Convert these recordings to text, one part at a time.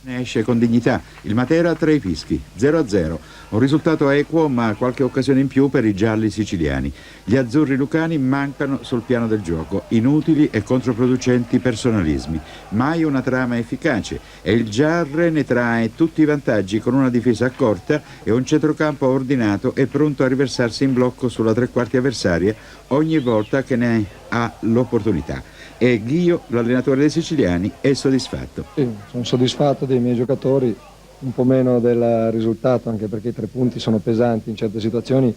Ne esce con dignità. Il Matera tra i fischi, 0-0. Un risultato equo, ma qualche occasione in più per i gialli siciliani. Gli azzurri lucani mancano sul piano del gioco, inutili e controproducenti personalismi. Mai una trama efficace e il Giarre ne trae tutti i vantaggi con una difesa corta e un centrocampo ordinato e pronto a riversarsi in blocco sulla tre quarti avversaria ogni volta che ne ha l'opportunità. E Ghio, l'allenatore dei siciliani, è soddisfatto. Sì, sono soddisfatto dei miei giocatori, un po' meno del risultato, anche perché i 3 punti sono pesanti in certe situazioni,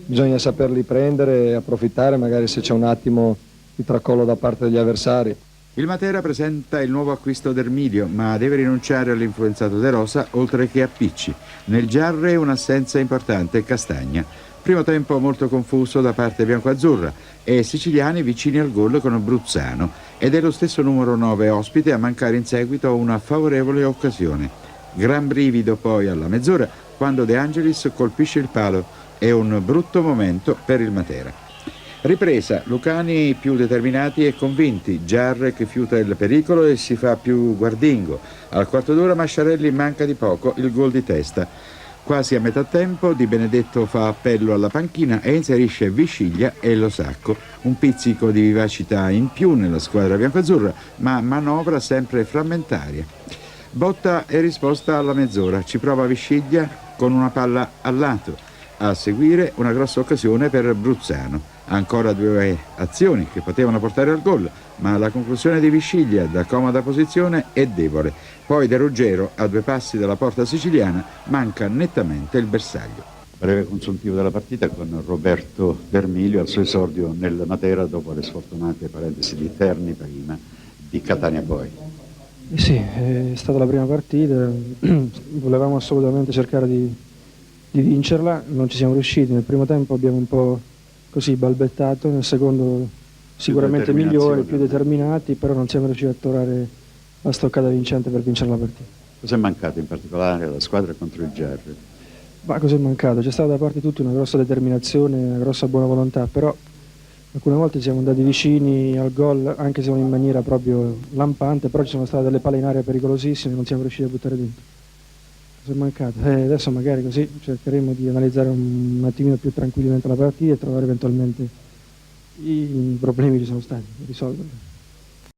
bisogna saperli prendere e approfittare magari se c'è un attimo di tracollo da parte degli avversari. Il Matera presenta il nuovo acquisto d'Ermilio, ma deve rinunciare all'influenzato De Rosa oltre che a Picci. Nel Giarre un'assenza importante, Castagna. Primo tempo molto confuso da parte biancoazzurra e siciliani vicini al gol con Bruzzano ed è lo stesso numero 9 ospite a mancare in seguito a una favorevole occasione. Gran brivido poi alla mezz'ora quando De Angelis colpisce il palo. È un brutto momento per il Matera. Ripresa, Lucani più determinati e convinti, Giarre che fiuta il pericolo e si fa più guardingo. Al quarto d'ora Masciarelli manca di poco il gol di testa. Quasi a metà tempo Di Benedetto fa appello alla panchina e inserisce Visciglia e Losacco, un pizzico di vivacità in più nella squadra biancoazzurra, ma manovra sempre frammentaria. Botta e risposta alla mezz'ora, ci prova Visciglia con una palla al lato. A seguire una grossa occasione per Bruzzano. Ancora 2 azioni che potevano portare al gol, ma la conclusione di Visciglia da comoda posizione è debole. Poi De Ruggero, a 2 passi dalla porta siciliana, manca nettamente il bersaglio. Breve consuntivo della partita con Roberto D'Ermilio al suo esordio nel Matera dopo le sfortunate parentesi di Terni prima, di Catania poi. Sì, è stata la prima partita, volevamo assolutamente cercare di vincerla, non ci siamo riusciti. Nel primo tempo abbiamo un po' così balbettato, nel secondo sicuramente migliori, più determinati, però non siamo riusciti a trovare la stoccata vincente per vincere la partita. Cos'è mancato in particolare alla squadra contro il Giarre? Ma cos'è mancato? C'è stata da parte di tutti una grossa determinazione, una grossa buona volontà, però alcune volte siamo andati vicini al gol, anche se non in maniera proprio lampante, però ci sono state delle palle in aria pericolosissime e non siamo riusciti a buttare dentro. Cos'è mancato? Adesso magari così cercheremo di analizzare un attimino più tranquillamente la partita e trovare eventualmente i problemi che ci sono stati, risolverli.